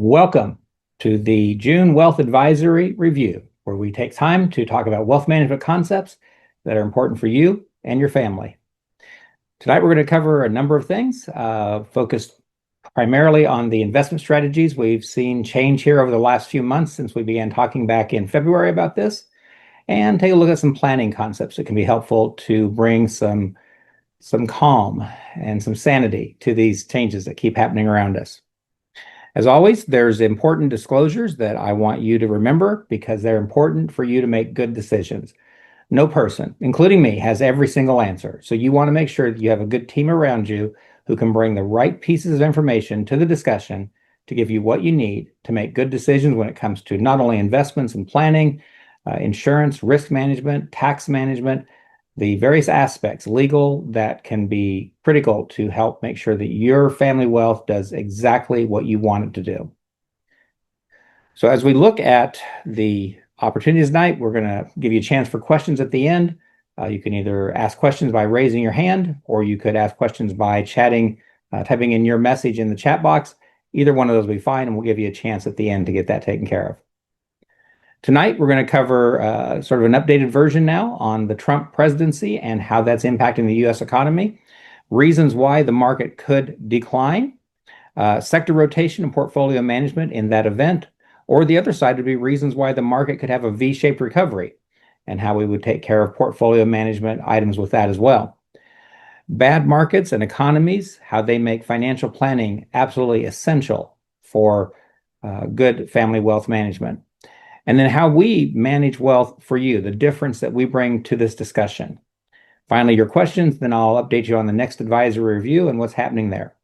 Welcome to the June Wealth Advisory Review, where we take time to talk about wealth management concepts that are important for you and your family. Tonight, we're going to cover a number of things, focused primarily on the investment strategies we've seen change here over the last few months since we began talking back in February about this, and take a look at some planning concepts that can be helpful to bring some calm and some sanity to these changes that keep happening around us. As always, there's important disclosures that I want you to remember because they're important for you to make good decisions. No person, including me, has every single answer. So you want to make sure that you have a good team around you who can bring the right pieces of information to the discussion to give you what you need to make good decisions when it comes to not only investments and planning, insurance, risk management, tax management, the various aspects, legal, that can be critical to help make sure that your family wealth does exactly what you want it to do. So as we look at the opportunities tonight, we're going to give you a chance for questions at the end. You can either ask questions by raising your hand, or you could ask questions by chatting, typing in your message in the chat box. Either one of those will be fine, and we'll give you a chance at the end to get that taken care of. Tonight, we're going to cover sort of an updated version now on the Trump presidency and how that's impacting the U.S. economy, reasons why the market could decline, sector rotation and portfolio management in that event, or the other side would be reasons why the market could have a V-shaped recovery and how we would take care of portfolio management items with that as well. Bad markets and economies, how they make financial planning absolutely essential for good family wealth management. And then how we manage wealth for you, the difference that we bring to this discussion. Finally, your questions, then I'll update you on the next advisory review and what's happening there.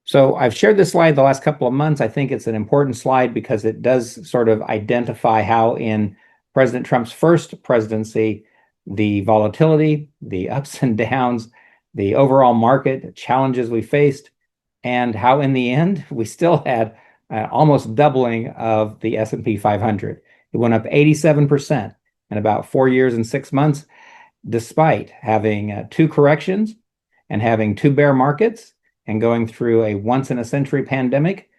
So I've shared this slide the last couple of months. I think it's an important slide because it does sort of identify how in President Trump's first presidency, the volatility, the ups and downs, the overall market challenges we faced, and how in the end, we still had almost doubling of the S&P 500. It went up 87% in about 4 years and 6 months, despite having two corrections and having two bear markets and going through a once-in-a-century pandemic.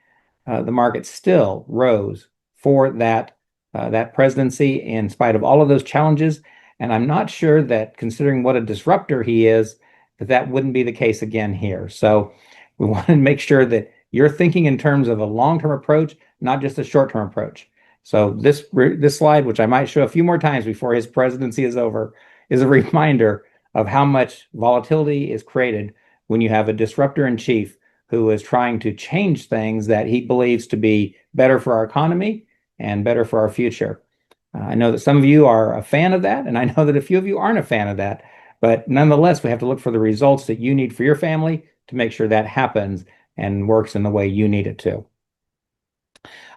The market still rose for that presidency in spite of all of those challenges. And I'm not sure that, considering what a disruptor he is, that wouldn't be the case again here. So we want to make sure that you're thinking in terms of a long-term approach, not just a short-term approach. So this slide, which I might show a few more times before his presidency is over, is a reminder of how much volatility is created when you have a disruptor in chief who is trying to change things that he believes to be better for our economy and better for our future. I know that some of you are a fan of that, and I know that a few of you aren't a fan of that. But nonetheless, we have to look for the results that you need for your family to make sure that happens and works in the way you need it to.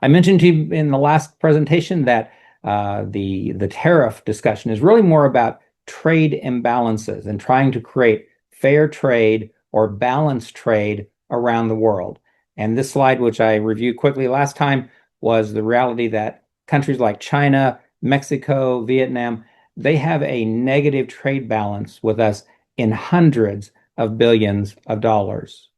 I mentioned to you in the last presentation that the tariff discussion is really more about trade imbalances and trying to create fair trade or balanced trade around the world. And this slide, which I reviewed quickly last time, was the reality that countries like China, Mexico, Vietnam, they have a negative trade balance with us in hundreds of billions of dollars.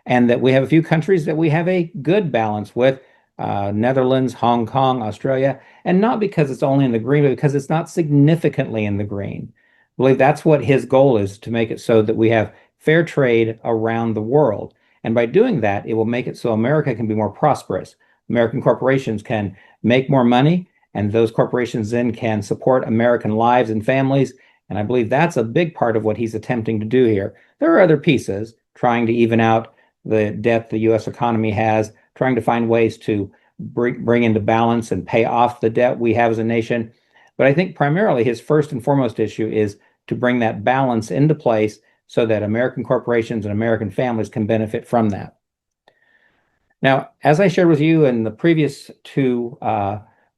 And that we have a few countries that we have a good balance with, Netherlands, Hong Kong, Australia, and not because it's only in the green, but because it's not significantly in the green. I believe that's what his goal is, to make it so that we have fair trade around the world. And by doing that, it will make it so America can be more prosperous. American corporations can make more money, and those corporations then can support American lives and families. And I believe that's a big part of what he's attempting to do here. There are other pieces, trying to even out the debt the U.S. economy has, trying to find ways to bring into balance and pay off the debt we have as a nation. But I think primarily his first and foremost issue is to bring that balance into place so that American corporations and American families can benefit from that. Now, as I shared with you in the previous two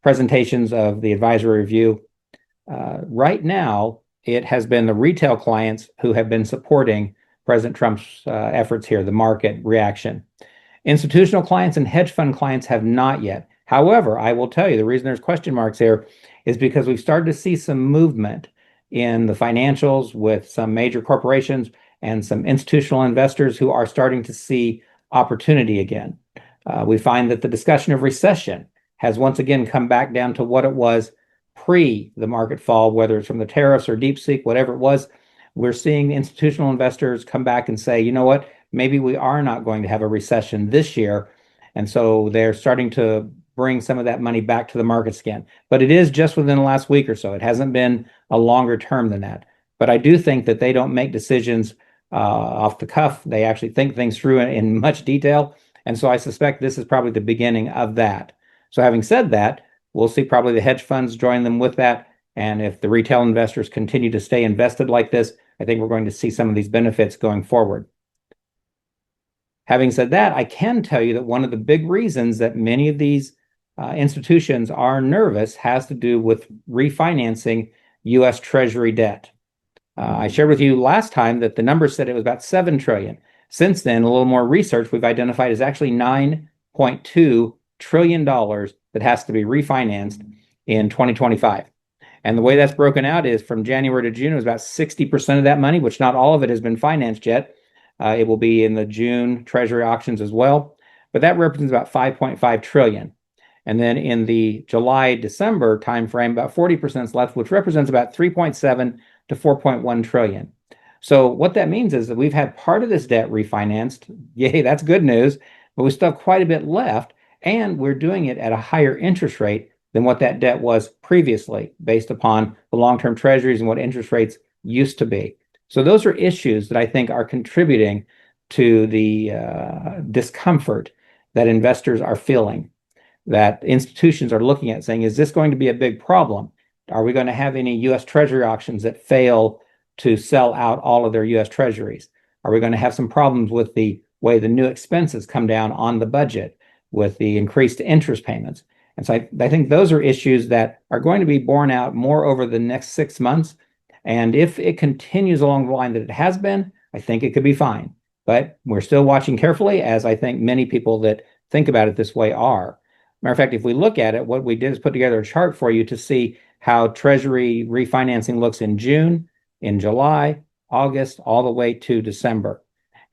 presentations of the advisory review, right now it has been the retail clients who have been supporting President Trump's efforts here, the market reaction. Institutional clients and hedge fund clients have not yet. However, I will tell you the reason there's question marks here is because we've started to see some movement in the financials with some major corporations and some institutional investors who are starting to see opportunity again. We find that the discussion of recession has once again come back down to what it was pre the market fall, whether it's from the tariffs or DeepSeek, whatever it was. We're seeing institutional investors come back and say, you know what, maybe we are not going to have a recession this year. And so they're starting to bring some of that money back to the markets again. But it is just within the last week or so. It hasn't been a longer term than that. But I do think that they don't make decisions off the cuff. They actually think things through in much detail. And so I suspect this is probably the beginning of that. So having said that, we'll see probably the hedge funds join them with that. And if the retail investors continue to stay invested like this, I think we're going to see some of these benefits going forward. Having said that, I can tell you that one of the big reasons that many of these institutions are nervous has to do with refinancing U.S. Treasury debt. I shared with you last time that the numbers said it was about 7 trillion. Since then, a little more research we've identified is actually $9.2 trillion that has to be refinanced in 2025. And the way that's broken out is from January to June, it was about 60% of that money, which not all of it has been financed yet. It will be in the June Treasury auctions as well, but that represents about 5.5 trillion. And then in the July-December timeframe, about 40% is left, which represents about 3.7 to 4.1 trillion. So what that means is that we've had part of this debt refinanced. Yay, that's good news, but we still have quite a bit left, and we're doing it at a higher interest rate than what that debt was previously, based upon the long-term treasuries and what interest rates used to be. So those are issues that I think are contributing to the discomfort that investors are feeling, that institutions are looking at, saying, is this going to be a big problem? Are we going to have any U.S. Treasury auctions that fail to sell out all of their U.S. Treasuries? Are we going to have some problems with the way the new expenses come down on the budget, with the increased interest payments? And so I think those are issues that are going to be borne out more over the next 6 months. And if it continues along the line that it has been, I think it could be fine. But we're still watching carefully, as I think many people that think about it this way are. Matter of fact, if we look at it, what we did is put together a chart for you to see how Treasury refinancing looks in June, in July, August, all the way to December.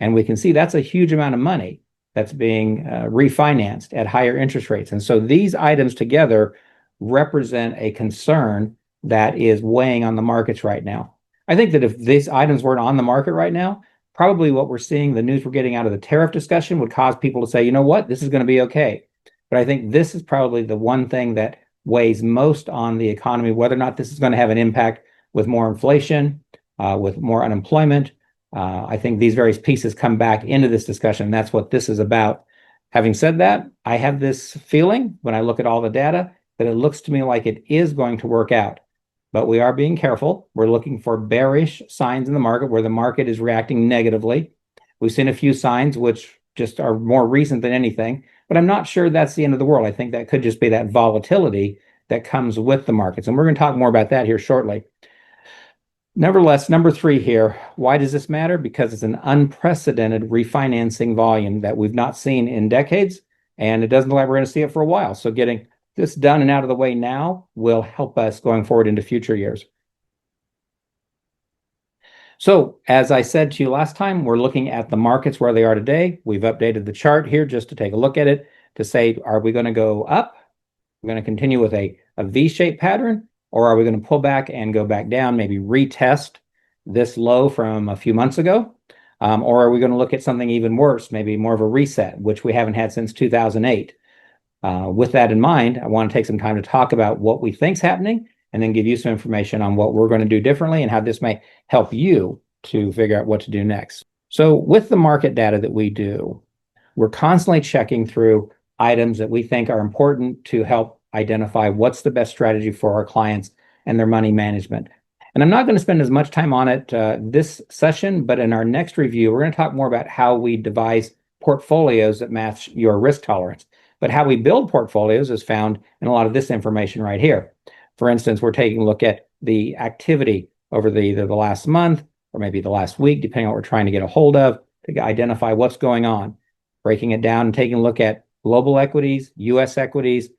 And we can see that's a huge amount of money that's being refinanced at higher interest rates. And so these items together represent a concern that is weighing on the markets right now. I think that if these items weren't on the market right now, probably what we're seeing, the news we're getting out of the tariff discussion, would cause people to say, you know what, this is going to be okay. But I think this is probably the one thing that weighs most on the economy, whether or not this is going to have an impact with more inflation, with more unemployment. I think these various pieces come back into this discussion. That's what this is about. Having said that, I have this feeling when I look at all the data that it looks to me like it is going to work out. But we are being careful. We're looking for bearish signs in the market where the market is reacting negatively. We've seen a few signs which just are more recent than anything, but I'm not sure that's the end of the world. I think that could just be that volatility that comes with the markets. And we're going to talk more about that here shortly. Nevertheless, number 3 here, why does this matter? Because it's an unprecedented refinancing volume that we've not seen in decades, and it doesn't look like we're going to see it for a while. So getting this done and out of the way now will help us going forward into future years. So as I said to you last time, we're looking at the markets where they are today. We've updated the chart here just to take a look at it to say, are we going to go up? We're going to continue with a V-shaped pattern, or are we going to pull back and go back down, maybe retest this low from a few months ago? Or are we going to look at something even worse, maybe more of a reset, which we haven't had since 2008? With that in mind, I want to take some time to talk about what we think's happening, and then give you some information on what we're going to do differently and how this may help you to figure out what to do next. So with the market data that we do, we're constantly checking through items that we think are important to help identify what's the best strategy for our clients and their money management. And I'm not going to spend as much time on it this session, but in our next review, we're going to talk more about how we devise portfolios that match your risk tolerance. But how we build portfolios is found in a lot of this information right here. For instance, we're taking a look at the activity over either the last month or maybe the last week, depending on what we're trying to get a hold of, to identify what's going on, breaking it down and taking a look at global equities, U.S. equities,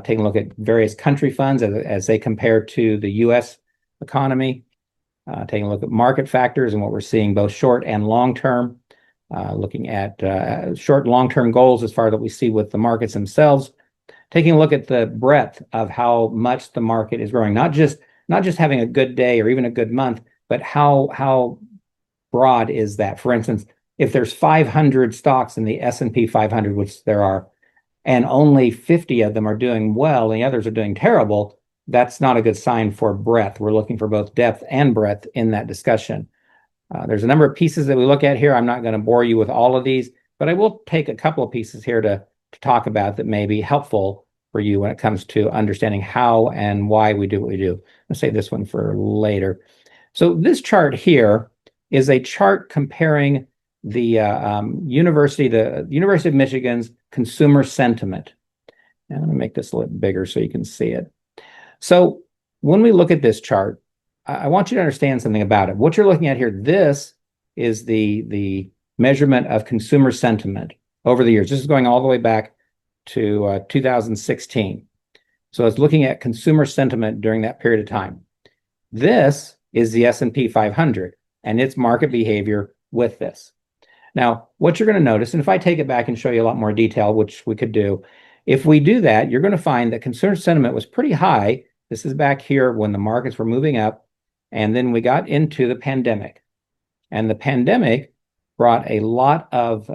taking a look at various country funds as they compare to the U.S. economy, taking a look at market factors and what we're seeing both short and long term, looking at short and long-term goals as far as what we see with the markets themselves, taking a look at the breadth of how much the market is growing, not just having a good day or even a good month, but how broad is that? For instance, if there's 500 stocks in the S&P 500, which there are, and only 50 of them are doing well and the others are doing terrible, that's not a good sign for breadth. We're looking for both depth and breadth in that discussion. There's a number of pieces that we look at here. I'm not going to bore you with all of these, but I will take a couple of pieces here to talk about that may be helpful for you when it comes to understanding how and why we do what we do. I'll save this one for later. So this chart here is a chart comparing the University of Michigan's consumer sentiment. And I'm going to make this a little bigger so you can see it. So when we look at this chart, I want you to understand something about it. What you're looking at here, this is the measurement of consumer sentiment over the years. This is going all the way back to 2016. So it's looking at consumer sentiment during that period of time. This is the S&P 500 and its market behavior with this. Now, what you're going to notice, and if I take it back and show you a lot more detail, which we could do, if we do that, you're going to find that consumer sentiment was pretty high. This is back here when the markets were moving up. And then we got into the pandemic. And the pandemic brought a lot of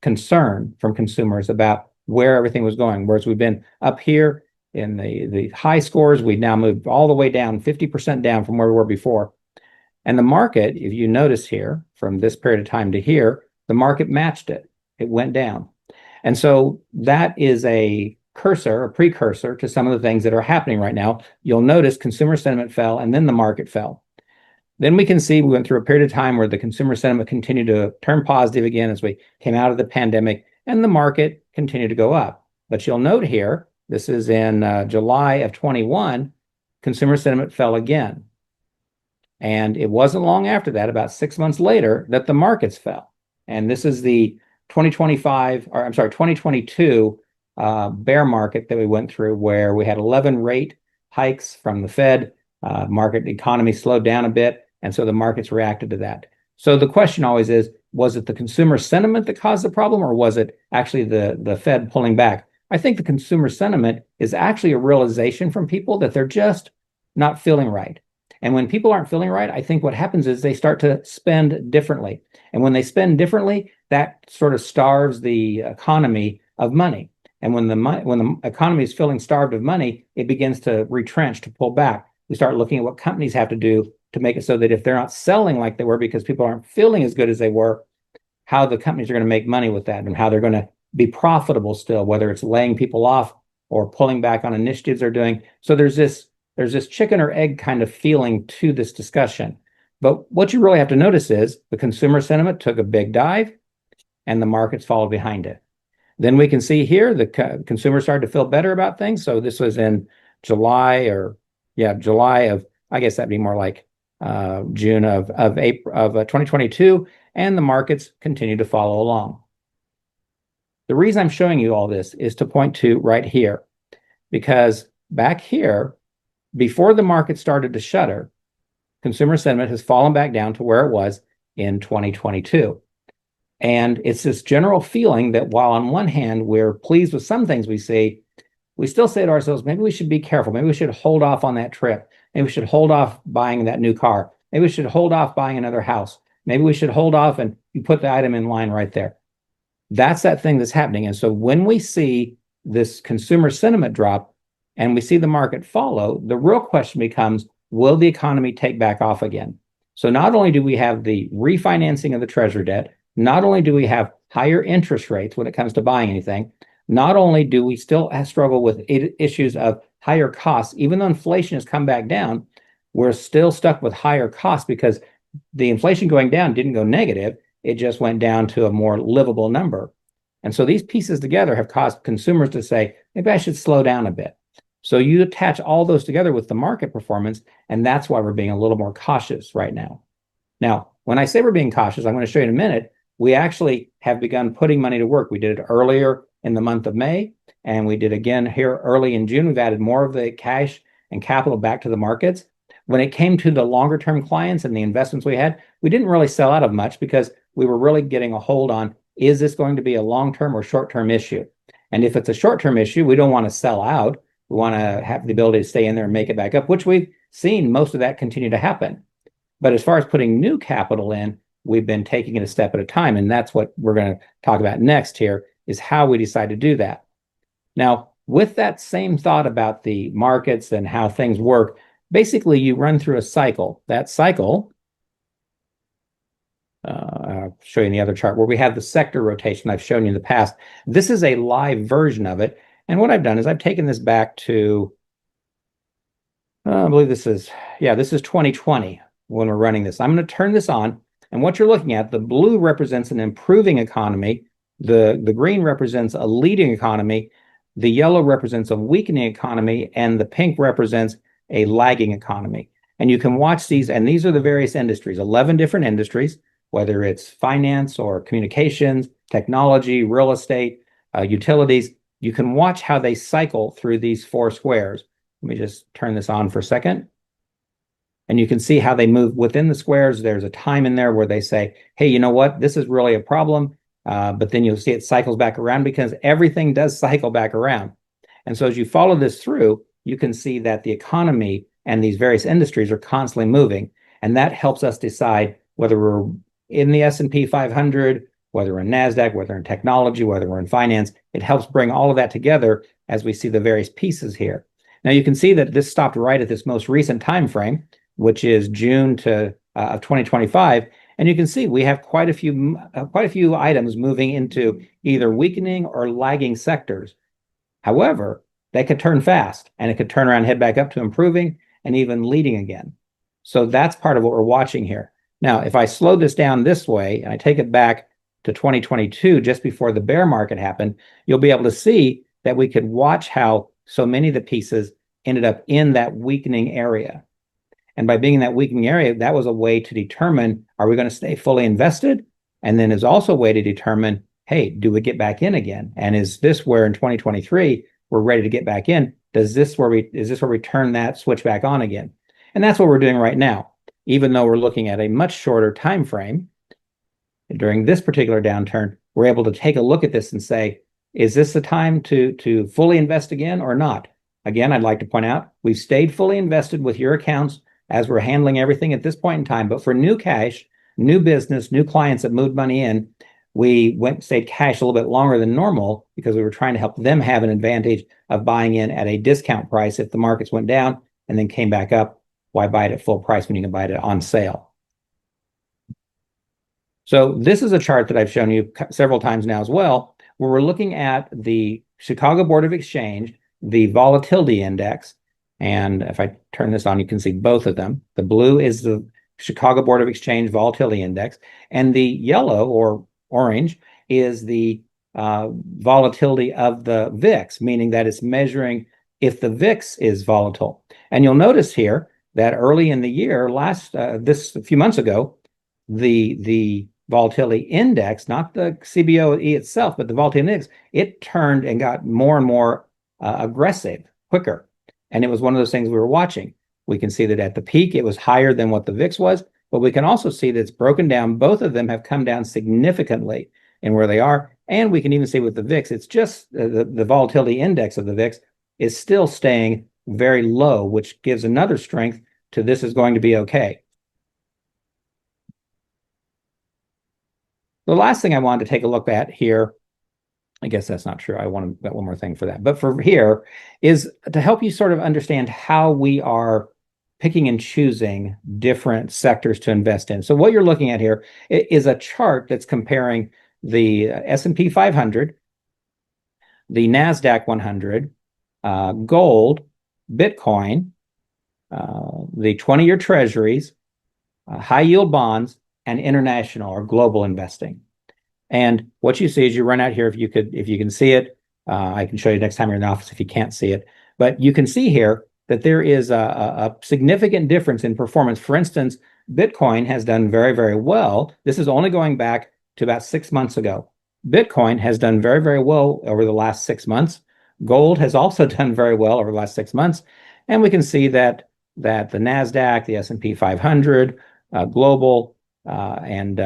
concern from consumers about where everything was going. Whereas we've been up here in the high scores, we've now moved all the way down, 50% down from where we were before. And the market, if you notice here, from this period of time to here, the market matched it. It went down. And so that is a precursor to some of the things that are happening right now. You'll notice consumer sentiment fell and then the market fell. Then we can see we went through a period of time where the consumer sentiment continued to turn positive again as we came out of the pandemic, and the market continued to go up. But you'll note here, this is in July of 21, consumer sentiment fell again. And it wasn't long after that, about 6 months later, that the markets fell. And this is the 2022 bear market that we went through, where we had 11 rate hikes from the Fed. Market economy slowed down a bit, and so the markets reacted to that. So the question always is, was it the consumer sentiment that caused the problem, or was it actually the Fed pulling back? I think the consumer sentiment is actually a realization from people that they're just not feeling right. And when people aren't feeling right, I think what happens is they start to spend differently. And when they spend differently, that sort of starves the economy of money. And when the economy is feeling starved of money, it begins to retrench, to pull back. We start looking at what companies have to do to make it so that if they're not selling like they were because people aren't feeling as good as they were, how the companies are going to make money with that and how they're going to be profitable still, whether it's laying people off or pulling back on initiatives they're doing. So there's this chicken or egg kind of feeling to this discussion. But what you really have to notice is the consumer sentiment took a big dive and the markets followed behind it. Then we can see here the consumers started to feel better about things. So this was in July of, I guess that'd be more like June of April of 2022, and the markets continue to follow along. The reason I'm showing you all this is to point to right here, because back here, before the market started to shudder, consumer sentiment has fallen back down to where it was in 2022. And it's this general feeling that while on one hand, we're pleased with some things we see, we still say to ourselves, maybe we should be careful. Maybe we should hold off on that trip. Maybe we should hold off buying that new car. Maybe we should hold off buying another house. Maybe we should hold off, and you put the item in line right there. That's that thing that's happening. And so when we see this consumer sentiment drop and we see the market follow, the real question becomes, will the economy take back off again? So not only do we have the refinancing of the treasury debt, not only do we have higher interest rates when it comes to buying anything, not only do we still struggle with issues of higher costs, even though inflation has come back down, we're still stuck with higher costs because the inflation going down didn't go negative. It just went down to a more livable number. And so these pieces together have caused consumers to say, maybe I should slow down a bit. So you attach all those together with the market performance, and that's why we're being a little more cautious right now. Now, when I say we're being cautious, I'm going to show you in a minute, we actually have begun putting money to work. We did it earlier in the month of May, and we did again here early in June. We've added more of the cash and capital back to the markets. When it came to the longer term clients and the investments we had, we didn't really sell out of much because we were really getting a hold on, is this going to be a long-term or short-term issue? And if it's a short-term issue, we don't want to sell out. We want to have the ability to stay in there and make it back up, which we've seen most of that continue to happen. But as far as putting new capital in, we've been taking it a step at a time. And that's what we're going to talk about next here, is how we decide to do that. Now, with that same thought about the markets and how things work, basically you run through a cycle. That cycle, I'll show you in the other chart where we have the sector rotation I've shown you in the past. This is a live version of it. And what I've done is I've taken this back to, I believe this is 2020 when we're running this. I'm going to turn this on. And what you're looking at, the blue represents an improving economy. The green represents a leading economy. The yellow represents a weakening economy. And the pink represents a lagging economy. And you can watch these, and these are the various industries, 11 different industries, whether it's finance or communications, technology, real estate, utilities. You can watch how they cycle through these four squares. Let me just turn this on for a second. And you can see how they move within the squares. There's a time in there where they say, hey, you know what? This is really a problem. But then you'll see it cycles back around because everything does cycle back around. And so as you follow this through, you can see that the economy and these various industries are constantly moving. And that helps us decide whether we're in the S&P 500, whether we're in NASDAQ, whether we're in technology, whether we're in finance. It helps bring all of that together as we see the various pieces here. Now you can see that this stopped right at this most recent time frame, which is June of 2025. And you can see we have quite a few items moving into either weakening or lagging sectors. However, they could turn fast and it could turn around and head back up to improving and even leading again. So that's part of what we're watching here. Now, if I slow this down this way and I take it back to 2022, just before the bear market happened, you'll be able to see that we could watch how so many of the pieces ended up in that weakening area. And by being in that weakening area, that was a way to determine, are we going to stay fully invested? And then is also a way to determine, hey, do we get back in again? And is this where in 2023, we're ready to get back in? Is this where we turn that switch back on again? And that's what we're doing right now. Even though we're looking at a much shorter time frame, during this particular downturn, we're able to take a look at this and say, is this the time to fully invest again or not? Again, I'd like to point out, we've stayed fully invested with your accounts as we're handling everything at this point in time. But for new cash, new business, new clients that moved money in, we stayed cash a little bit longer than normal because we were trying to help them have an advantage of buying in at a discount price. If the markets went down and then came back up, why buy it at full price when you can buy it on sale? So this is a chart that I've shown you several times now as well, where we're looking at the Chicago Board of Exchange, the volatility index. And if I turn this on, you can see both of them. The blue is the Chicago Board of Exchange Volatility Index, and the yellow or orange is the volatility of the VIX, meaning that it's measuring if the VIX is volatile. And you'll notice here that early in the year, a few months ago, the volatility index, not the CBOE itself, but the volatility index, it turned and got more and more aggressive, quicker. And it was one of those things we were watching. We can see that at the peak, it was higher than what the VIX was, but we can also see that it's broken down. Both of them have come down significantly in where they are. And we can even see with the VIX, it's just the volatility index of the VIX is still staying very low, which gives another strength to this is going to be okay. The last thing I wanted to take a look at here, I guess that's not true. I want to get one more thing for that. But for here is to help you sort of understand how we are picking and choosing different sectors to invest in. So what you're looking at here is a chart that's comparing the S&P 500, the NASDAQ 100, gold, Bitcoin, the 20-year treasuries, high yield bonds, and international or global investing. And what you see is you run out here, if you can see it, I can show you next time you're in the office if you can't see it, but you can see here that there is a significant difference in performance. For instance, Bitcoin has done very, very well. This is only going back to about 6 months ago. Bitcoin has done very, very well over the last 6 months. Gold has also done very well over the last 6 months. And we can see that the NASDAQ, the S&P 500, global, and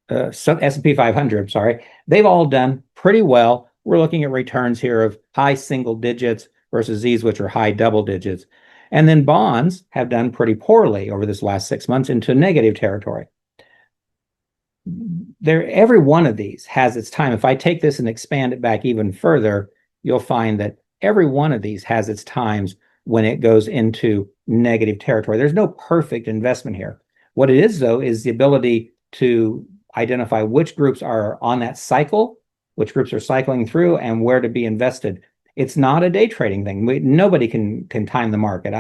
S&P 500, sorry, they've all done pretty well. We're looking at returns here of high single digits versus these, which are high double digits. And then bonds have done pretty poorly over this last 6 months into negative territory. Every one of these has its time. If I take this and expand it back even further, you'll find that every one of these has its times when it goes into negative territory. There's no perfect investment here. What it is, though, is the ability to identify which groups are on that cycle, which groups are cycling through, and where to be invested. It's not a day trading thing. Nobody can time the market.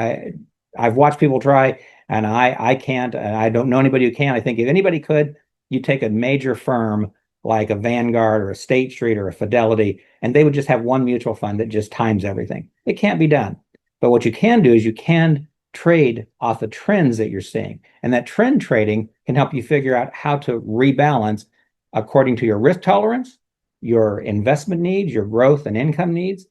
I've watched people try, and I can't. And I don't know anybody who can. I think if anybody could, you take a major firm like a Vanguard or a State Street or a Fidelity, and they would just have one mutual fund that just times everything. It can't be done. But what you can do is you can trade off the trends that you're seeing. And that trend trading can help you figure out how to rebalance according to your risk tolerance, your investment needs, your growth and income needs,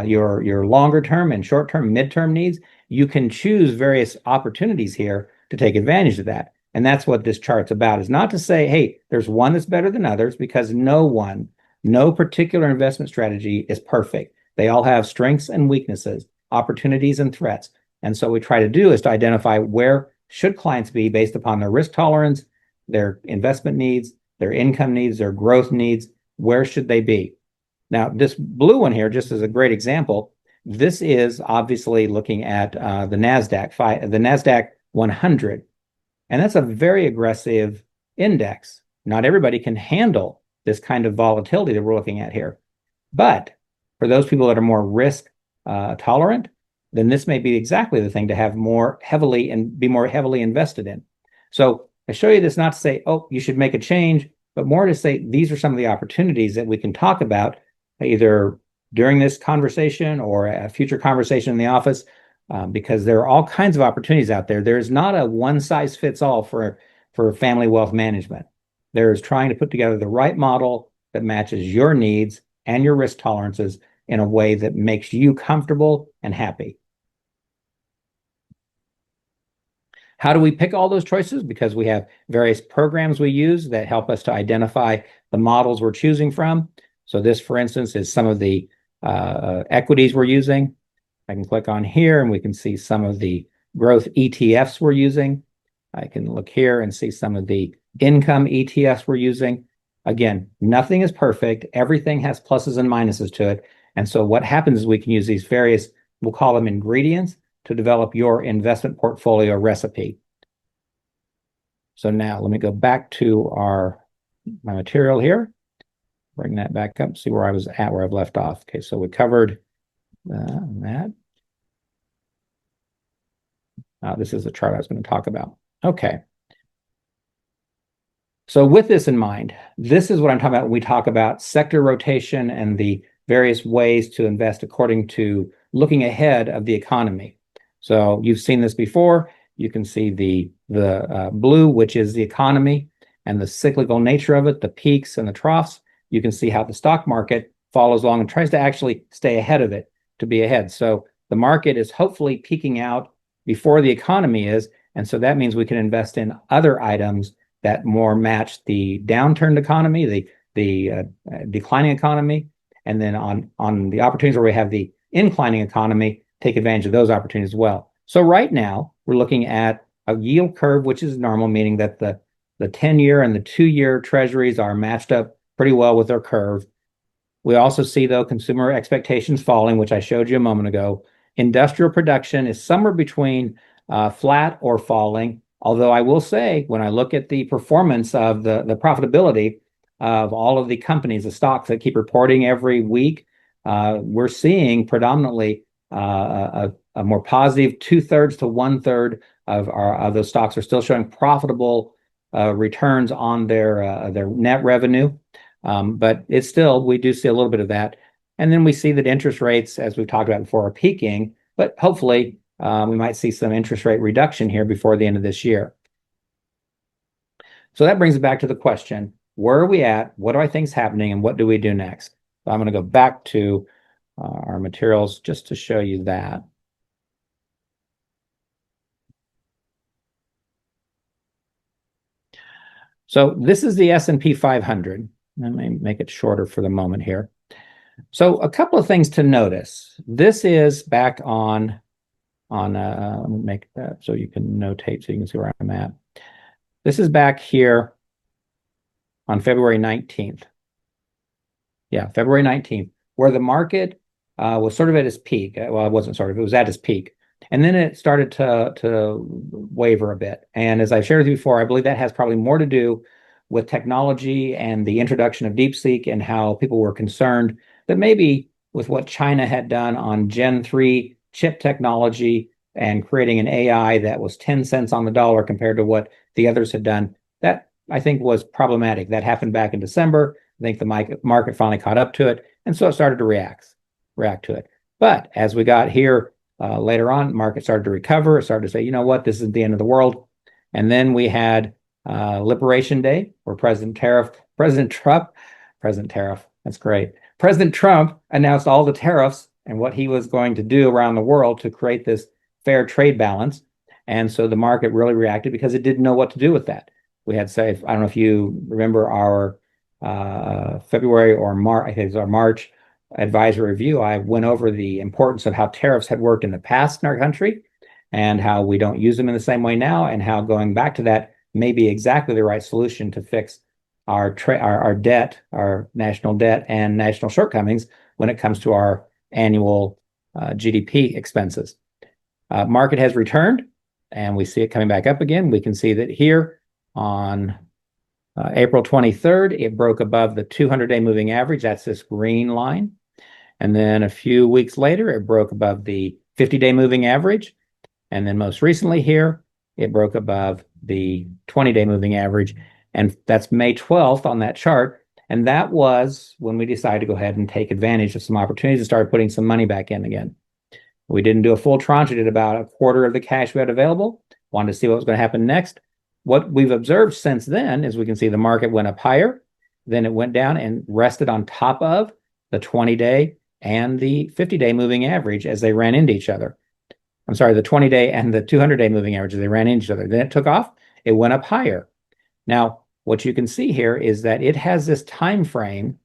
your longer term and short term, midterm needs. You can choose various opportunities here to take advantage of that. And that's what this chart's about, is not to say, hey, there's one that's better than others, because no particular investment strategy is perfect. They all have strengths and weaknesses, opportunities and threats. And so what we try to do is to identify where should clients be based upon their risk tolerance, their investment needs, their income needs, their growth needs. Where should they be? Now, this blue one here, just as a great example, this is obviously looking at the NASDAQ 100. And that's a very aggressive index. Not everybody can handle this kind of volatility that we're looking at here. But for those people that are more risk tolerant, then this may be exactly the thing to have more heavily and be more heavily invested in. So I show you this not to say, oh, you should make a change, but more to say these are some of the opportunities that we can talk about either during this conversation or a future conversation in the office. Because there are all kinds of opportunities out there. There's not a one size fits all for family wealth management. There's trying to put together the right model that matches your needs and your risk tolerances in a way that makes you comfortable and happy. How do we pick all those choices? Because we have various programs we use that help us to identify the models we're choosing from. So this, for instance, is some of the equities we're using. I can click on here and we can see some of the growth ETFs we're using. I can look here and see some of the income ETFs we're using. Again, nothing is perfect. Everything has pluses and minuses to it. And so what happens is we can use these various, we'll call them ingredients, to develop your investment portfolio recipe. So now let me go back to my material here. Bring that back up, see where I was at, where I've left off. Okay, so we covered that. This is the chart I was going to talk about. Okay. So with this in mind, this is what I'm talking about when we talk about sector rotation and the various ways to invest according to looking ahead of the economy. So you've seen this before. You can see the blue, which is the economy and the cyclical nature of it, the peaks and the troughs. You can see how the stock market follows along and tries to actually stay ahead of it, to be ahead. So the market is hopefully peaking out before the economy is. And so that means we can invest in other items that more match the downturned economy, the declining economy. And then on the opportunities where we have the inclining economy, take advantage of those opportunities as well. So right now, we're looking at a yield curve, which is normal, meaning that the 10-year and the 2-year treasuries are matched up pretty well with their curve. We also see, though, consumer expectations falling, which I showed you a moment ago. Industrial production is somewhere between flat or falling. Although I will say, when I look at the performance of the profitability of all of the companies, the stocks that keep reporting every week, we're seeing predominantly a more positive 2/3 to 1/3 of those stocks are still showing profitable returns on their net revenue. But it's still, we do see a little bit of that. And then we see that interest rates, as we've talked about before, are peaking, but hopefully we might see some interest rate reduction here before the end of this year. So that brings it back to the question, where are we at? What do I think is happening? And what do we do next? So I'm going to go back to our materials just to show you that. So this is the S&P 500. Let me make it shorter for the moment here. So a couple of things to notice. This is back on let me make that so you can notate so you can see where I'm at. This is back here on February 19th. Yeah, February 19th, where the market was sort of at its peak. Well, it wasn't sort of, it was at its peak. And then it started to waver a bit. And as I've shared with you before, I believe that has probably more to do with technology and the introduction of DeepSeek and how people were concerned that maybe with what China had done on Gen 3 chip technology and creating an AI that was 10 cents on the dollar compared to what the others had done, that I think was problematic. That happened back in December. I think the market finally caught up to it, and so it started to react to it. But as we got here later on, market started to recover. It started to say, you know what, this isn't the end of the world. And then we had Liberation Day, where President Trump, that's great. President Trump announced all the tariffs and what he was going to do around the world to create this fair trade balance. And so the market really reacted because it didn't know what to do with that. We had, say, I don't know if you remember our February or March, I think it was our March advisory review. I went over the importance of how tariffs had worked in the past in our country and how we don't use them in the same way now, and how going back to that may be exactly the right solution to fix our debt, our national debt and national shortcomings when it comes to our annual GDP expenses. Market has returned, and we see it coming back up again. We can see that here on April 23rd, it broke above the 200-day moving average. That's this green line. And then a few weeks later, it broke above the 50-day moving average. And then most recently here, it broke above the 20-day moving average. And that's May 12th on that chart. And that was when we decided to go ahead and take advantage of some opportunities and start putting some money back in again. We didn't do a full tranche. We did about a quarter of the cash we had available. Wanted to see what was going to happen next. What we've observed since then is we can see the market went up higher, then it went down and rested on top of the 20-day and the 50-day moving average as they ran into each other. I'm sorry, the 20-day and the 200-day moving average as they ran into each other. Then it took off, it went up higher. Now, what you can see here is that it has this time frame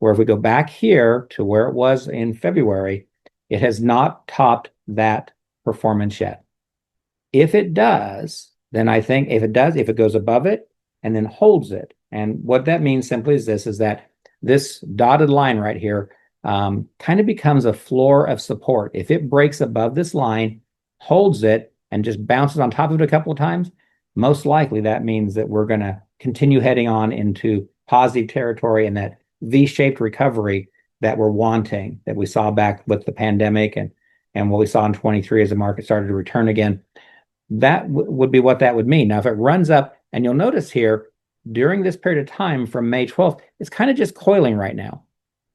where if we go back here to where it was in February, it has not topped that performance yet. If it does, then I think if it goes above it and then holds it, and what that means simply is this, is that this dotted line right here kind of becomes a floor of support. If it breaks above this line, holds it, and just bounces on top of it a couple of times, most likely that means that we're going to continue heading on into positive territory and that V-shaped recovery that we're wanting, that we saw back with the pandemic and what we saw in 23 as the market started to return again. That would be what that would mean. Now, if it runs up, and you'll notice here, during this period of time from May 12th, it's kind of just coiling right now.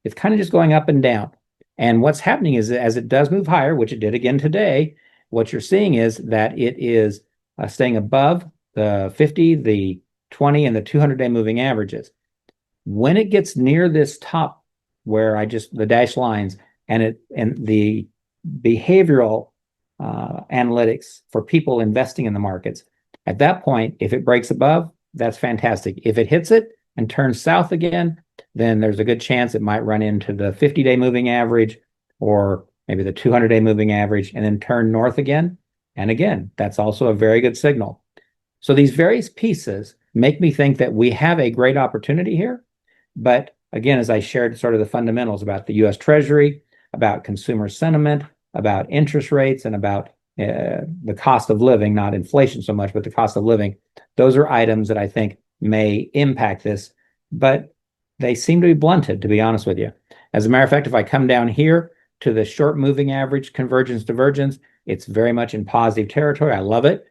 It's kind of just going up and down. And what's happening is that as it does move higher, which it did again today, what you're seeing is that it is staying above the 50, the 20, and the 200-day moving averages. When it gets near this top where the dashed lines and the behavioral analytics for people investing in the markets, at that point, if it breaks above, that's fantastic. If it hits it and turns south again, then there's a good chance it might run into the 50-day moving average or maybe the 200-day moving average and then turn north again. And again, that's also a very good signal. So these various pieces make me think that we have a great opportunity here. But again, as I shared sort of the fundamentals about the U.S. Treasury, about consumer sentiment, about interest rates, and about the cost of living, not inflation so much, but the cost of living, those are items that I think may impact this, but they seem to be blunted, to be honest with you. As a matter of fact, if I come down here to the short moving average, convergence, divergence, it's very much in positive territory. I love it.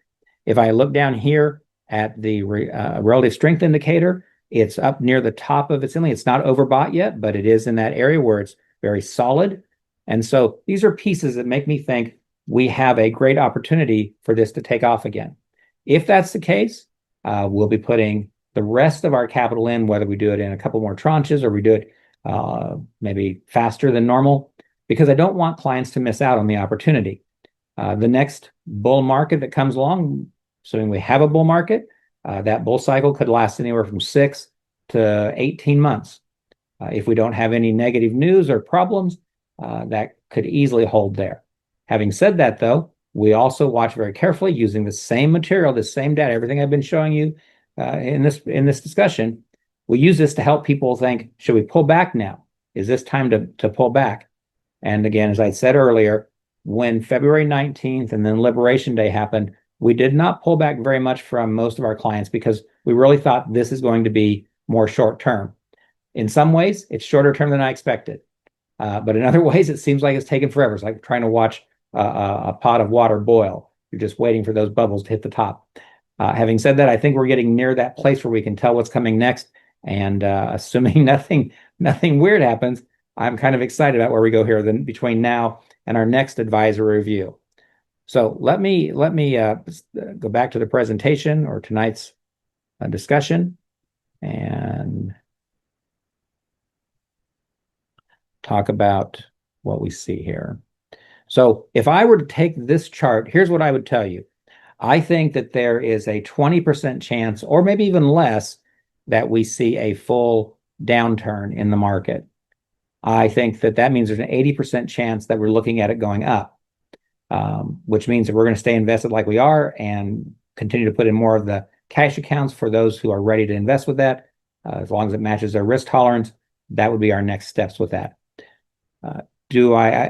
If I look down here at the relative strength indicator, it's up near the top of its ceiling. It's not overbought yet, but it is in that area where it's very solid. And so these are pieces that make me think we have a great opportunity for this to take off again. If that's the case, we'll be putting the rest of our capital in, whether we do it in a couple more tranches or we do it maybe faster than normal, because I don't want clients to miss out on the opportunity. The next bull market that comes along, assuming we have a bull market, That bull cycle could last anywhere from 6 to 18 months. If we don't have any negative news or problems, that could easily hold there. Having said that, though, we also watch very carefully using the same material, the same data, everything I've been showing you in this discussion. We use this to help people think, should we pull back now? Is this time to pull back? And again, as I said earlier, when February 19th and then Liberation Day happened, we did not pull back very much from most of our clients because we really thought this is going to be more short term. In some ways, it's shorter term than I expected. But in other ways, it seems like it's taken forever. It's like trying to watch a pot of water boil. You're just waiting for those bubbles to hit the top. Having said that, I think we're getting near that place where we can tell what's coming next. And assuming nothing weird happens, I'm kind of excited about where we go here between now and our next advisory review. So let me go back to the presentation or tonight's discussion and talk about what we see here. So if I were to take this chart, here's what I would tell you. I think that there is a 20% chance, or maybe even less, that we see a full downturn in the market. I think that means there's an 80% chance that we're looking at it going up, which means that we're going to stay invested like we are and continue to put in more of the cash accounts for those who are ready to invest with that. As long as it matches their risk tolerance, that would be our next steps with that.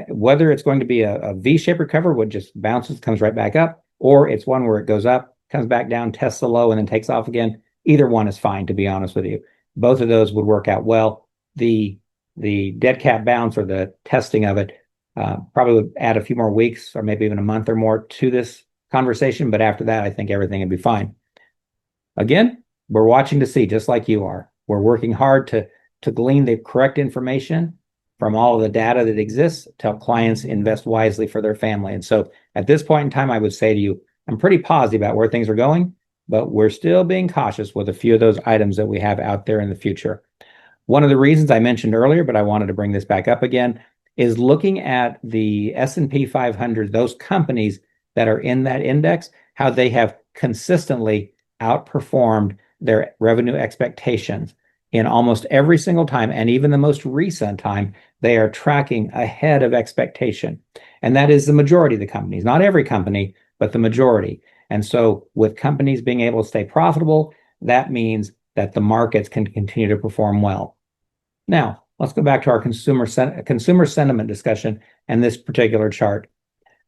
Whether it's going to be a V-shaped recovery, which just bounces, comes right back up, or it's one where it goes up, comes back down, tests the low, and then takes off again, either one is fine, to be honest with you. Both of those would work out well. The dead cat bounce or the testing of it probably would add a few more weeks or maybe even a month or more to this conversation. But after that, I think everything would be fine. Again, we're watching to see, just like you are. We're working hard to glean the correct information from all of the data that exists to help clients invest wisely for their family. And so at this point in time, I would say to you, I'm pretty positive about where things are going, but we're still being cautious with a few of those items that we have out there in the future. One of the reasons I mentioned earlier, but I wanted to bring this back up again, is looking at the S&P 500, those companies that are in that index, how they have consistently outperformed their revenue expectations in almost every single time, and even the most recent time, they are tracking ahead of expectation. And that is the majority of the companies, not every company, but the majority. And so with companies being able to stay profitable, that means that the markets can continue to perform well. Now, let's go back to our consumer sentiment discussion and this particular chart.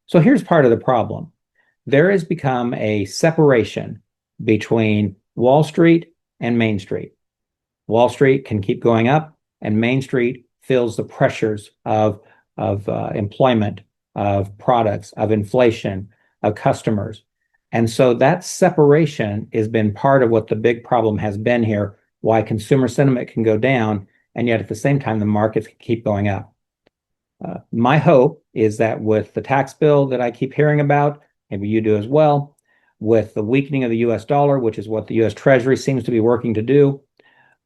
So here's part of the problem. There has become a separation between Wall Street and Main Street. Wall Street can keep going up, and Main Street feels the pressures of employment, of products, of inflation, of customers. And so that separation has been part of what the big problem has been here, why consumer sentiment can go down, and yet at the same time, the markets can keep going up. My hope is that with the tax bill that I keep hearing about, maybe you do as well, with the weakening of the US dollar, which is what the US Treasury seems to be working to do,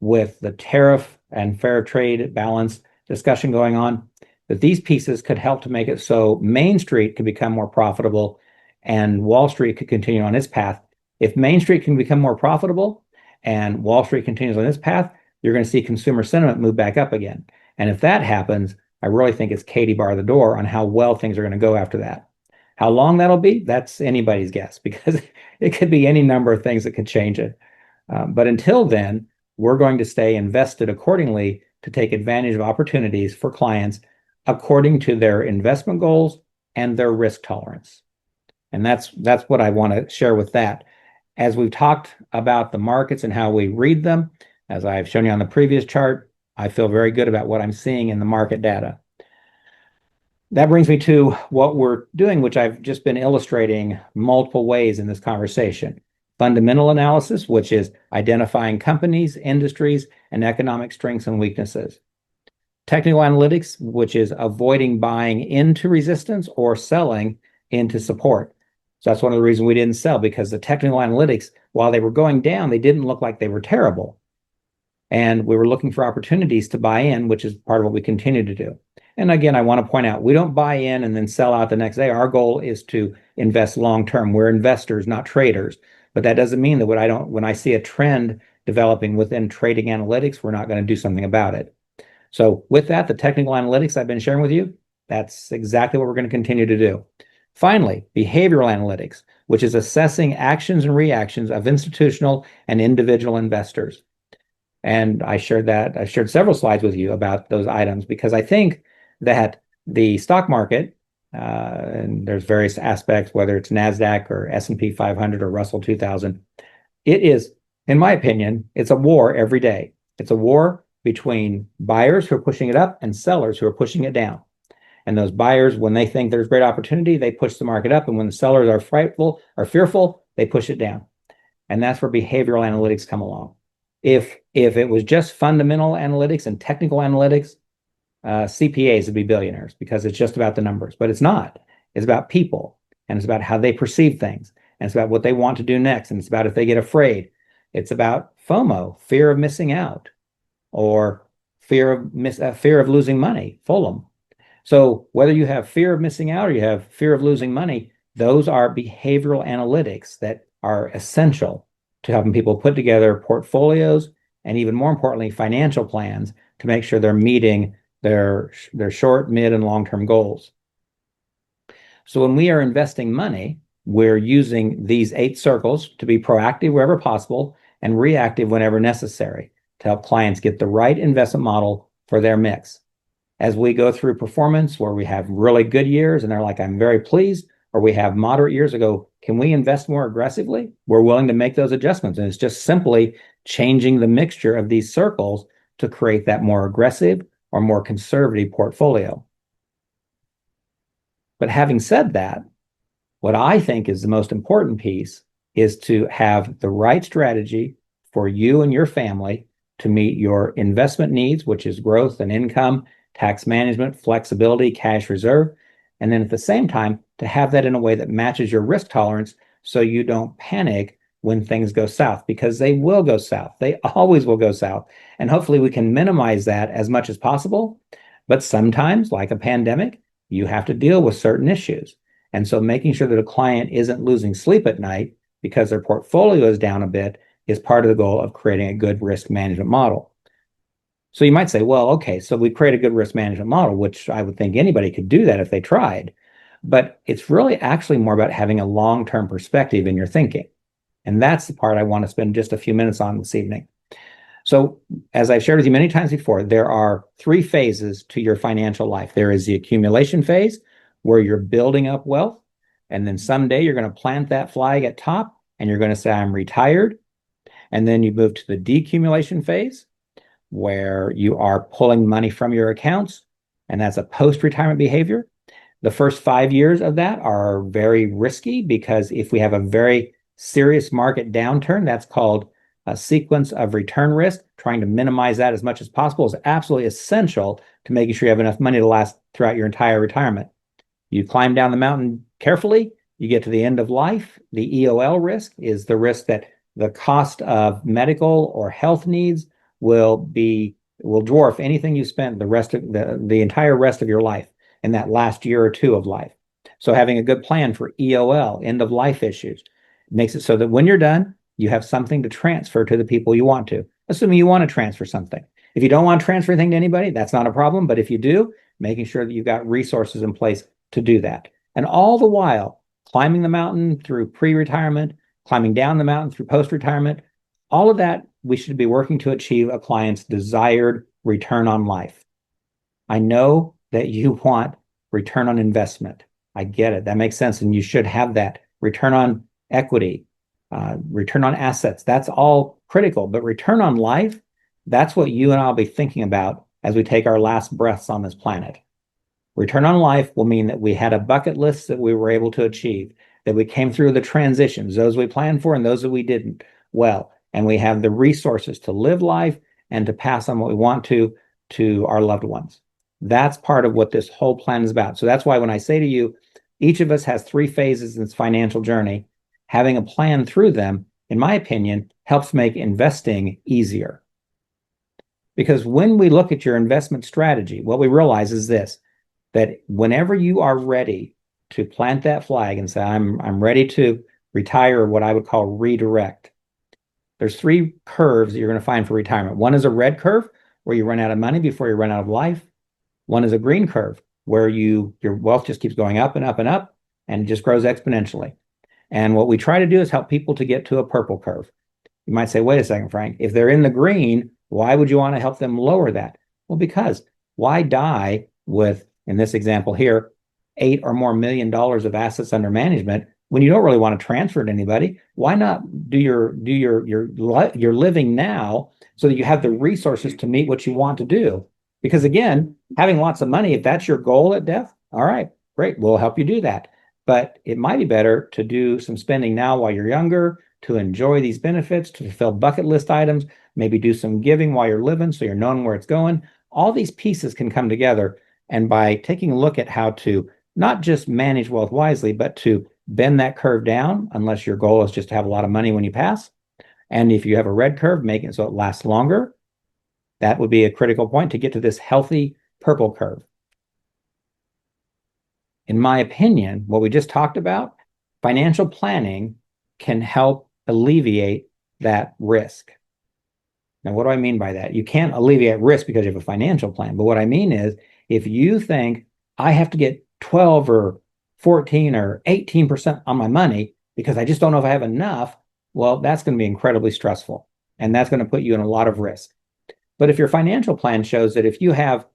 with the tariff and fair trade balance discussion going on, that these pieces could help to make it so Main Street could become more profitable and Wall Street could continue on its path. If Main Street can become more profitable and Wall Street continues on its path, you're going to see consumer sentiment move back up again. And if that happens, I really think it's Katie bar the door on how well things are going to go after that. How long that'll be, that's anybody's guess, because it could be any number of things that could change it. But until then, we're going to stay invested accordingly to take advantage of opportunities for clients according to their investment goals and their risk tolerance. And that's what I want to share with that. As we've talked about the markets and how we read them, as I've shown you on the previous chart, I feel very good about what I'm seeing in the market data. That brings me to what we're doing, which I've just been illustrating multiple ways in this conversation. Fundamental analysis, which is identifying companies, industries, and economic strengths and weaknesses. Technical analytics, which is avoiding buying into resistance or selling into support. So that's one of the reasons we didn't sell, because the technical analytics, while they were going down, they didn't look like they were terrible. And we were looking for opportunities to buy in, which is part of what we continue to do. And again, I want to point out, we don't buy in and then sell out the next day. Our goal is to invest long-term. We're investors, not traders. But that doesn't mean that when I see a trend developing within trading analytics, we're not going to do something about it. So with that, the technical analytics I've been sharing with you, that's exactly what we're going to continue to do. Finally, behavioral analytics, which is assessing actions and reactions of institutional and individual investors. And I shared several slides with you about those items because I think that the stock market, and there's various aspects, whether it's NASDAQ or S&P 500 or Russell 2000, it is, in my opinion, it's a war every day. It's a war between buyers who are pushing it up and sellers who are pushing it down. And those buyers, when they think there's great opportunity, they push the market up. And when the sellers are fearful, they push it down. And that's where behavioral analytics come along. If it was just fundamental analytics and technical analytics, CPAs would be billionaires because it's just about the numbers. But it's not. It's about people, and it's about how they perceive things, and it's about what they want to do next, and it's about if they get afraid. It's about FOMO, fear of missing out, or fear of losing money, Fulham. So whether you have fear of missing out or you have fear of losing money, those are behavioral analytics that are essential to helping people put together portfolios and, even more importantly, financial plans to make sure they're meeting their short, mid, and long-term goals. So when we are investing money, we're using these 8 circles to be proactive wherever possible and reactive whenever necessary to help clients get the right investment model for their mix. As we go through performance where we have really good years and they're like, I'm very pleased, or we have moderate years ago, can we invest more aggressively? We're willing to make those adjustments. And it's just simply changing the mixture of these circles to create that more aggressive or more conservative portfolio. But having said that, what I think is the most important piece is to have the right strategy for you and your family to meet your investment needs, which is growth and income, tax management, flexibility, cash reserve, and then at the same time, to have that in a way that matches your risk tolerance so you don't panic when things go south, because they will go south. They always will go south. And hopefully we can minimize that as much as possible. But sometimes, like a pandemic, you have to deal with certain issues. And so making sure that a client isn't losing sleep at night because their portfolio is down a bit is part of the goal of creating a good risk management model. So you might say, well, okay, so we create a good risk management model, which I would think anybody could do that if they tried. But it's really actually more about having a long-term perspective in your thinking. And that's the part I want to spend just a few minutes on this evening. So as I've shared with you many times before, there are 3 phases to your financial life. There is the accumulation phase, where you're building up wealth. And then someday you're going to plant that flag at top and you're going to say, I'm retired. And then you move to the decumulation phase, where you are pulling money from your accounts, and that's a post-retirement behavior. The first 5 years of that are very risky because if we have a very serious market downturn, that's called a sequence of return risk. Trying to minimize that as much as possible is absolutely essential to making sure you have enough money to last throughout your entire retirement. You climb down the mountain carefully, you get to the end of life. The EOL risk is the risk that the cost of medical or health needs will dwarf anything you spend the entire rest of your life in that last year or 2 of life. So having a good plan for EOL, end of life issues, makes it so that when you're done, you have something to transfer to the people you want to, assuming you want to transfer something. If you don't want to transfer anything to anybody, that's not a problem. But if you do, making sure that you've got resources in place to do that. And all the while, climbing the mountain through pre-retirement, climbing down the mountain through post-retirement, all of that, we should be working to achieve a client's desired return on life. I know that you want return on investment. I get it. That makes sense. And you should have that return on equity, return on assets. That's all critical. But return on life, that's what you and I'll be thinking about as we take our last breaths on this planet. Return on life will mean that we had a bucket list that we were able to achieve, that we came through the transitions, those we planned for and those that we didn't well. And we have the resources to live life and to pass on what we want to our loved ones. That's part of what this whole plan is about. So that's why when I say to you, each of us has 3 phases in its financial journey. Having a plan through them, in my opinion, helps make investing easier. Because when we look at your investment strategy, what we realize is this, that whenever you are ready to plant that flag and say, I'm ready to retire, or what I would call redirect. There's three curves that you're going to find for retirement. One is a red curve, where you run out of money before you run out of life. One is a green curve, where your wealth just keeps going up and up and up, and it just grows exponentially. And what we try to do is help people to get to a purple curve. You might say, wait a second, Frank, if they're in the green, why would you want to help them lower that? Well, because why die with, in this example here, $8 or more of assets under management when you don't really want to transfer it to anybody? Why not do your living now so that you have the resources to meet what you want to do? Because again, having lots of money, if that's your goal at death, all right, great, we'll help you do that. But it might be better to do some spending now while you're younger, to enjoy these benefits, to fulfill bucket list items, maybe do some giving while you're living so you're knowing where it's going. All these pieces can come together. And by taking a look at how to not just manage wealth wisely, but to bend that curve down, unless your goal is just to have a lot of money when you pass. And if you have a red curve, make it so it lasts longer. That would be a critical point to get to this healthy purple curve. In my opinion, what we just talked about, financial planning can help alleviate that risk. Now, what do I mean by that? You can't alleviate risk because you have a financial plan. But what I mean is, if you think I have to get 12 or 14 or 18% on my money because I just don't know if I have enough, well, that's going to be incredibly stressful. And that's going to put you in a lot of risk. But if your financial plan shows that if you have,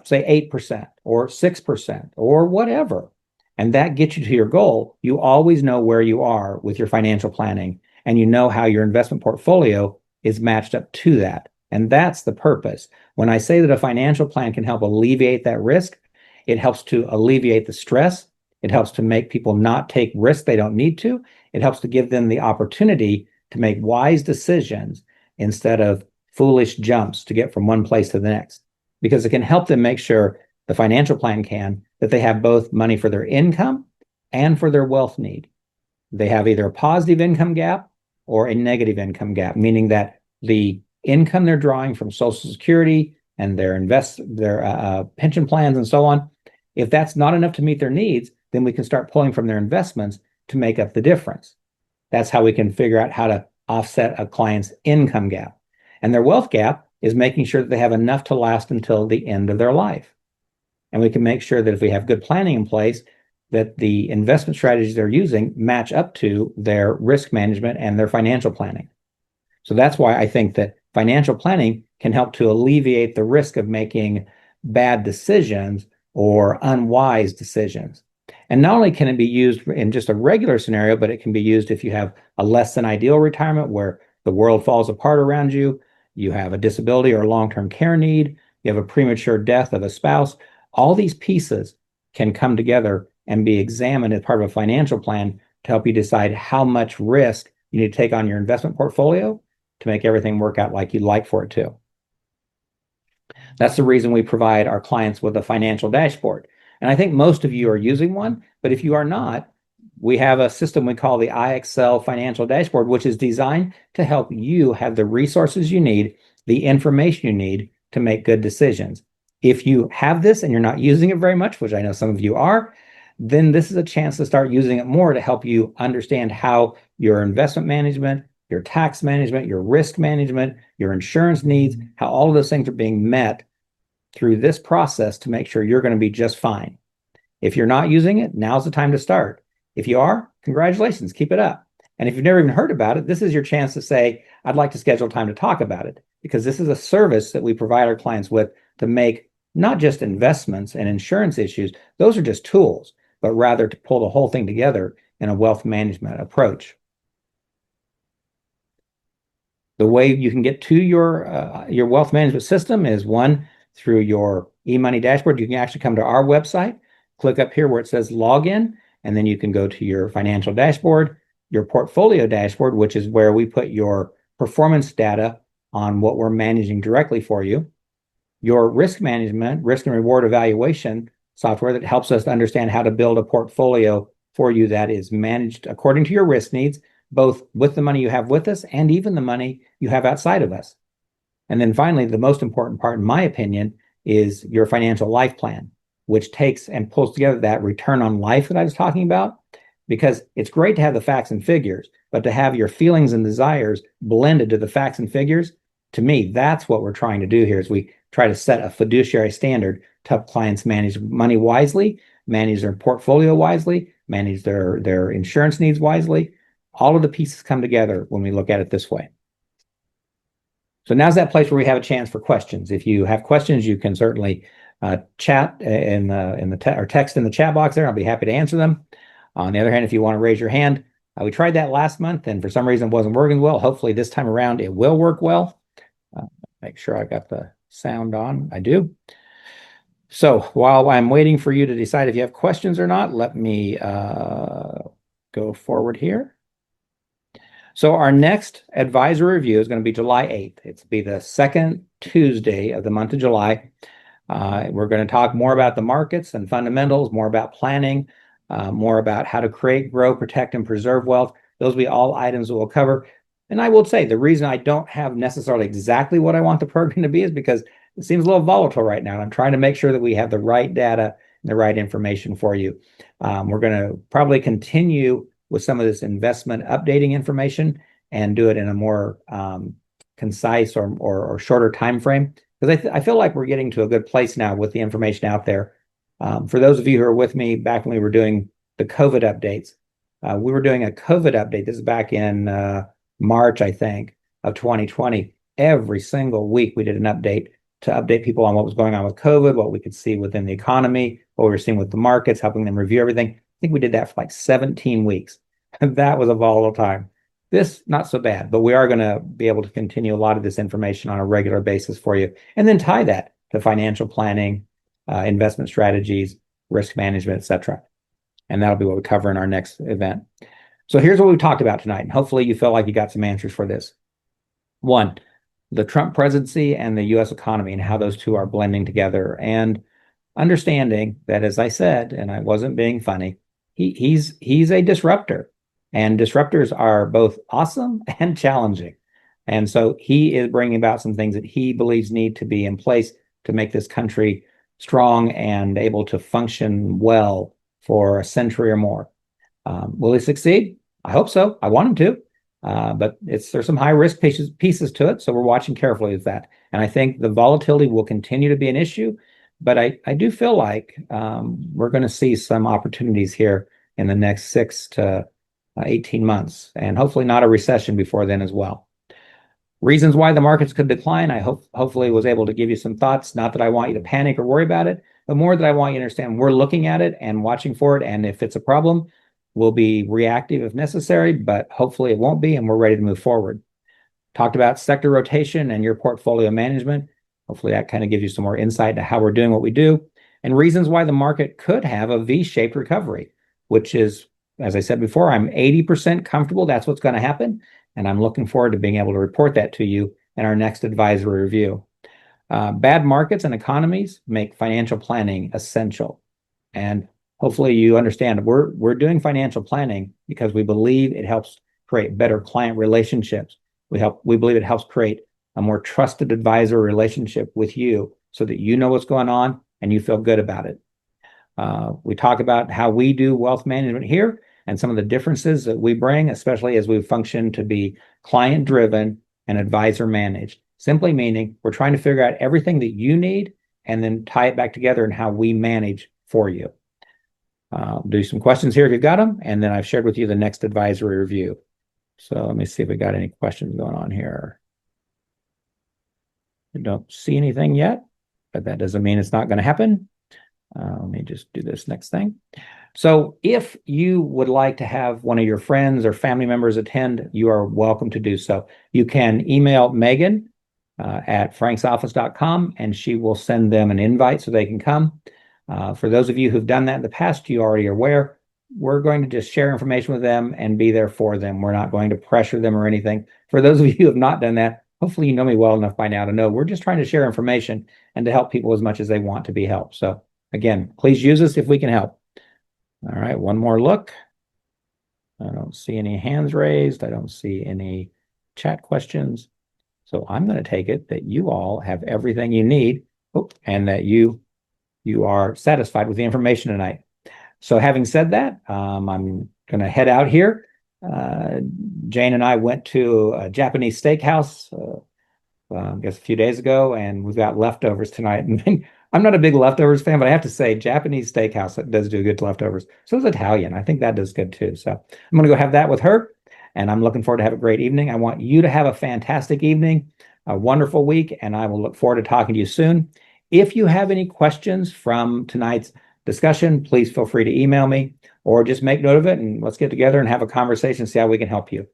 say, 8% or 6% or whatever, and that gets you to your goal, you always know where you are with your financial planning, and you know how your investment portfolio is matched up to that. And that's the purpose. When I say that a financial plan can help alleviate that risk, it helps to alleviate the stress. It helps to make people not take risks they don't need to. It helps to give them the opportunity to make wise decisions instead of foolish jumps to get from one place to the next, because it can help them make sure, the financial plan can, that they have both money for their income and for their wealth need. They have either a positive income gap or a negative income gap, meaning that the income they're drawing from Social Security and their pension plans and so on, if that's not enough to meet their needs, then we can start pulling from their investments to make up the difference. That's how we can figure out how to offset a client's income gap. And their wealth gap is making sure that they have enough to last until the end of their life. And we can make sure that if we have good planning in place, that the investment strategies they're using match up to their risk management and their financial planning. So that's why I think that financial planning can help to alleviate the risk of making bad decisions or unwise decisions. And not only can it be used in just a regular scenario, but it can be used if you have a less than ideal retirement where the world falls apart around you, you have a disability or long-term care need, you have a premature death of a spouse. All these pieces can come together and be examined as part of a financial plan to help you decide how much risk you need to take on your investment portfolio to make everything work out like you'd like for it to. That's the reason we provide our clients with a financial dashboard. And I think most of you are using one, but if you are not, we have a system we call the iExcel Financial Dashboard, which is designed to help you have the resources you need, the information you need to make good decisions. If you have this and you're not using it very much, which I know some of you are, then this is a chance to start using it more to help you understand how your investment management, your tax management, your risk management, your insurance needs, how all of those things are being met through this process to make sure you're going to be just fine. If you're not using it, now's the time to start. If you are, congratulations, keep it up. And if you've never even heard about it, this is your chance to say, I'd like to schedule time to talk about it, because this is a service that we provide our clients with to make not just investments and insurance issues, those are just tools, but rather to pull the whole thing together in a wealth management approach. The way you can get to your wealth management system is, one, through your eMoney dashboard. You can actually come to our website, click up here where it says login, and then you can go to your financial dashboard, your portfolio dashboard, which is where we put your performance data on what we're managing directly for you, your risk management, risk and reward evaluation software that helps us to understand how to build a portfolio for you that is managed according to your risk needs, both with the money you have with us and even the money you have outside of us. And then finally, the most important part, in my opinion, is your financial life plan, which takes and pulls together that return on life that I was talking about, because it's great to have the facts and figures, but to have your feelings and desires blended to the facts and figures, to me, that's what we're trying to do here is we try to set a fiduciary standard to help clients manage money wisely, manage their portfolio wisely, manage their insurance needs wisely. All of the pieces come together when we look at it this way. So now's that place where we have a chance for questions. If you have questions, you can certainly chat or text in the chat box there. I'll be happy to answer them. On the other hand, if you want to raise your hand, we tried that last month and for some reason it wasn't working well. Hopefully this time around it will work well. Make sure I got the sound on. I do. So while I'm waiting for you to decide if you have questions or not, let me go forward here. So our next advisory review is going to be July 8th. It's be the second Tuesday of the month of July. We're going to talk more about the markets and fundamentals, more about planning, more about how to create, grow, protect, and preserve wealth. Those will be all items that we'll cover. And I will say the reason I don't have necessarily exactly what I want the program to be is because it seems a little volatile right now. I'm trying to make sure that we have the right data and the right information for you. We're going to probably continue with some of this investment updating information and do it in a more concise or shorter time frame. Because I feel like we're getting to a good place now with the information out there. For those of you who are with me back when we were doing the COVID updates, we were doing a COVID update. This is back in March, I think, of 2020. Every single week we did an update to update people on what was going on with COVID, what we could see within the economy, what we were seeing with the markets, helping them review everything. I think we did that for like 17 weeks. That was a volatile time. This, not so bad, but we are going to be able to continue a lot of this information on a regular basis for you, and then tie that to financial planning, investment strategies, risk management, etc. And that'll be what we cover in our next event. So here's what we talked about tonight, and hopefully you feel like you got some answers for this. One, the Trump presidency and the U.S. economy and how those two are blending together, and understanding that, as I said, and I wasn't being funny, he's a disruptor. And disruptors are both awesome and challenging. And so he is bringing about some things that he believes need to be in place to make this country strong and able to function well for a century or more. Will he succeed? I hope so. I want him to. But there's some high risk pieces to it. So we're watching carefully with that. And I think the volatility will continue to be an issue. But I do feel like we're going to see some opportunities here in the next 6 to 18 months, and hopefully not a recession before then as well. Reasons why the markets could decline, I hopefully was able to give you some thoughts. Not that I want you to panic or worry about it, but more that I want you to understand we're looking at it and watching for it. And if it's a problem, we'll be reactive if necessary, but hopefully it won't be, and we're ready to move forward. Talked about sector rotation and your portfolio management. Hopefully that kind of gives you some more insight into how we're doing what we do, and reasons why the market could have a V-shaped recovery, which is, as I said before, I'm 80% comfortable that's what's going to happen, and I'm looking forward to being able to report that to you in our next advisory review. Bad markets and economies make financial planning essential, and hopefully you understand we're doing financial planning because we believe it helps create better client relationships. We believe it helps create a more trusted advisor relationship with you so that you know what's going on and you feel good about it. We talk about how we do wealth management here and some of the differences that we bring, especially as we function to be client-driven and advisor-managed. Simply meaning we're trying to figure out everything that you need and then tie it back together in how we manage for you. Do some questions here if you've got them, and then I've shared with you the next advisory review. So let me see if we got any questions going on here. I don't see anything yet, but that doesn't mean it's not going to happen. Let me just do this next thing. So if you would like to have one of your friends or family members attend, you are welcome to do so. You can email Megan at franksoffice.com, and she will send them an invite so they can come. For those of you who've done that in the past, you already are aware, we're going to just share information with them and be there for them. We're not going to pressure them or anything. For those of you who have not done that, hopefully you know me well enough by now to know we're just trying to share information and to help people as much as they want to be helped. So again, please use us if we can help. All right, one more look. I don't see any hands raised. I don't see any chat questions. So I'm going to take it that you all have everything you need, and that you are satisfied with the information tonight. So having said that, I'm going to head out here. Jane and I went to a Japanese steakhouse, I guess a few days ago, and we've got leftovers tonight. And I'm not a big leftovers fan, but I have to say, Japanese steakhouse that does do good leftovers. So is Italian. I think that does good too. So I'm going to go have that with her, and I'm looking forward to have a great evening. I want you to have a fantastic evening, a wonderful week, and I will look forward to talking to you soon. If you have any questions from tonight's discussion, please feel free to email me or just make note of it, and let's get together and have a conversation, see how we can help you.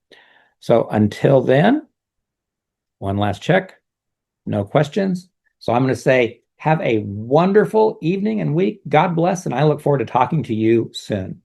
So until then, one last check, no questions. So I'm going to say, have a wonderful evening and week. God bless, and I look forward to talking to you soon.